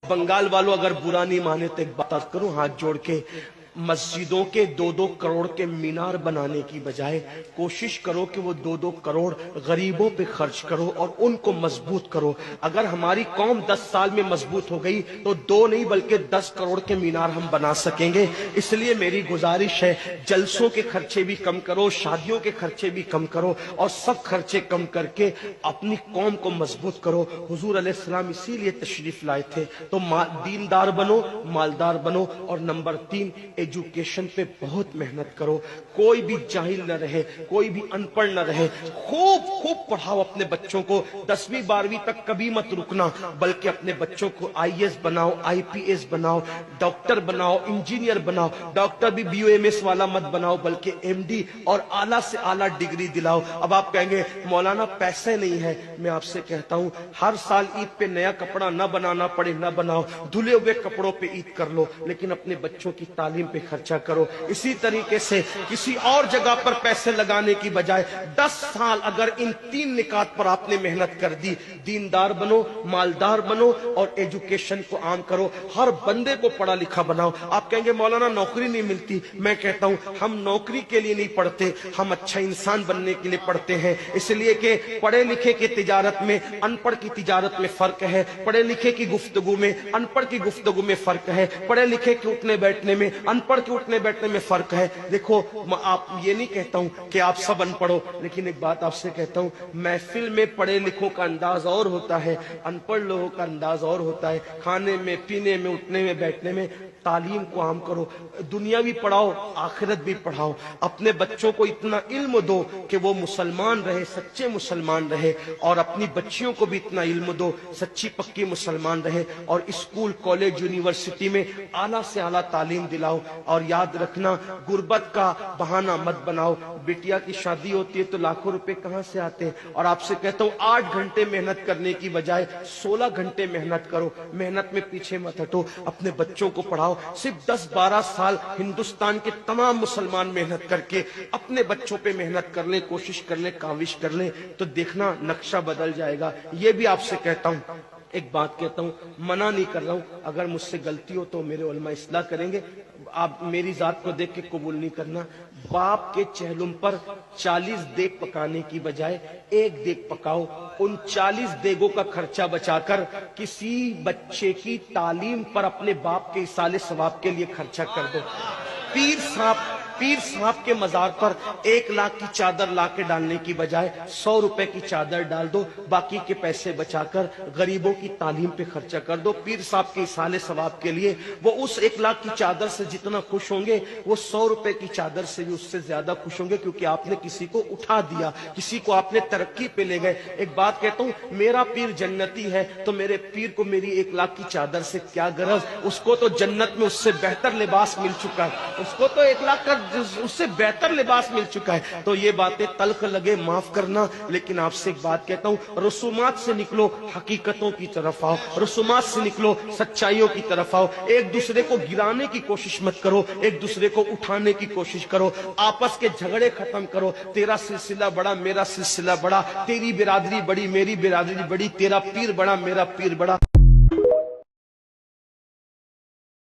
बंगाल वालों अगर बुरा नहीं माने तो एक बात करूं हाथ जोड़ के, मस्जिदों के 2-2 करोड़ के मीनार बनाने की बजाय कोशिश करो कि वो 2-2 करोड़ गरीबों पे खर्च करो और उनको मजबूत करो। अगर हमारी कौम 10 साल में मजबूत हो गई तो 2 नहीं बल्कि 10 करोड़ के मीनार हम बना सकेंगे। इसलिए मेरी गुजारिश है, जलसों के खर्चे भी कम करो, शादियों के खर्चे भी कम करो और सब खर्चे कम करके अपनी कौम को मजबूत करो। हुजूर अलैहिस्सलाम इसीलिए तशरीफ लाए थे। तो दीनदार बनो, मालदार बनो और नंबर 3 एजुकेशन पे बहुत मेहनत करो। कोई भी जाहिल न रहे, कोई भी अनपढ़ न रहे। खूब खूब पढ़ाओ अपने बच्चों को। 10वीं 12वीं तक कभी मत रुकना, बल्कि अपने बच्चों को आईएएस बनाओ, आईपीएस बनाओ, डॉक्टर बनाओ, इंजीनियर बनाओ। डॉक्टर भी बीओएमएस वाला मत बनाओ, बल्कि एमडी और आला से आला डिग्री दिलाओ। अब आप कहेंगे मौलाना पैसे नहीं है। मैं आपसे कहता हूं, हर साल ईद पे नया कपड़ा न बनाना पड़े न बनाओ, धुले हुए कपड़ों पे ईद कर लो, लेकिन अपने बच्चों की तालीम पे खर्चा करो। इसी तरीके से किसी और जगह पर पैसे लगाने की बजाय 10 साल अगर इन 3 निकात पर आपने मेहनत कर दी, दीनदार बनो, मालदार बनो और एजुकेशन को आम करो, हर बंदे को पढ़ा लिखा बनाओ। आप कहेंगे मौलाना नौकरी नहीं मिलती। मैं कहता हूं, हम नौकरी के लिए नहीं पढ़ते, हम अच्छा इंसान बनने के लिए पढ़ते हैं। इसलिए कि पढ़े लिखे की तिजारत में अनपढ़ की तिजारत में फर्क है, पढ़े लिखे की गुफ्तगू में अनपढ़ की गुफ्तगू में फर्क है, पढ़े लिखे के उठने बैठने में अनपढ़ के उठने बैठने में फर्क है। देखो, आप ये नहीं कहता हूं कि आप सब अनपढ़ो, लेकिन एक बात आपसे कहता हूं, महफिल में पढ़े लिखों का अंदाज और होता है, अनपढ़ लोगों का अंदाज और होता है। खाने में, पीने में, उठने में, बैठने में तालीम को आम करो। दुनिया भी पढ़ाओ, आखिरत भी पढ़ाओ। अपने बच्चों को इतना इल्म दो कि वो मुसलमान रहे, सच्चे मुसलमान रहे, और अपनी बच्चियों को भी इतना इल्म दो, सच्ची पक्की मुसलमान रहे। और स्कूल, कॉलेज, यूनिवर्सिटी में आला से आला तालीम दिलाओ। और याद रखना, गुर्बत का बहाना मत बनाओ। बिटिया की शादी होती है तो लाखों रुपए कहां से आते हैं। और आपसे कहता हूं, 8 घंटे मेहनत करने की बजाय 16 घंटे मेहनत करो। मेहनत में पीछे मत हटो, अपने बच्चों को पढ़ाओ। सिर्फ 10-12 साल हिंदुस्तान के तमाम मुसलमान मेहनत करके अपने बच्चों पे मेहनत कर ले, कोशिश कर ले, काविश कर ले, तो देखना नक्शा बदल जाएगा। ये भी आपसे कहता हूं, एक बात कहता हूं, मना नहीं कर रहा हूं, अगर मुझसे गलती हो तो मेरे उलमा इस्लाह करेंगे। आप मेरी जात को देख के कबूल नहीं करना। बाप के चेहलुम पर 40 देग पकाने की बजाय 1 देग पकाओ। उन 40 देगों का खर्चा बचाकर किसी बच्चे की तालीम पर अपने बाप के इसाले सवाब के लिए खर्चा कर दो। पीर साहब के मजार पर 1 लाख की चादर ला के डालने की बजाय 100 रुपए की चादर डाल दो। बाकी के पैसे बचाकर गरीबों की तालीम पे खर्चा कर दो। पीर साहब के इसाले सवाब के लिए वो उस 1 लाख की चादर से जितना खुश होंगे, वो 100 रुपए की चादर से भी उससे ज्यादा खुश होंगे, क्योंकि आपने किसी को उठा दिया, किसी को आपने तरक्की पे ले गए। एक बात कहता हूं, मेरा पीर जन्नती है तो मेरे पीर को मेरी 1 लाख की चादर से क्या गरज। उसको तो जन्नत में उससे बेहतर लिबास मिल चुका है, उसको तो 1 लाख का उससे बेहतर लिबास मिल चुका है। तो ये बातें तल्ख लगे, माफ करना, लेकिन आपसे एक बात कहता हूं, रसूमात से निकलो, हकीकतों की तरफ आओ। रसूमात से निकलो, सच्चाइयों की तरफ आओ। एक दूसरे को गिराने की कोशिश मत करो, एक दूसरे को उठाने की कोशिश करो। आपस के झगड़े खत्म करो। तेरा सिलसिला बड़ा, मेरा सिलसिला बड़ा, तेरी बिरादरी बड़ी, मेरी बिरादरी बड़ी, तेरा पीर बड़ा, मेरा पीर बड़ा।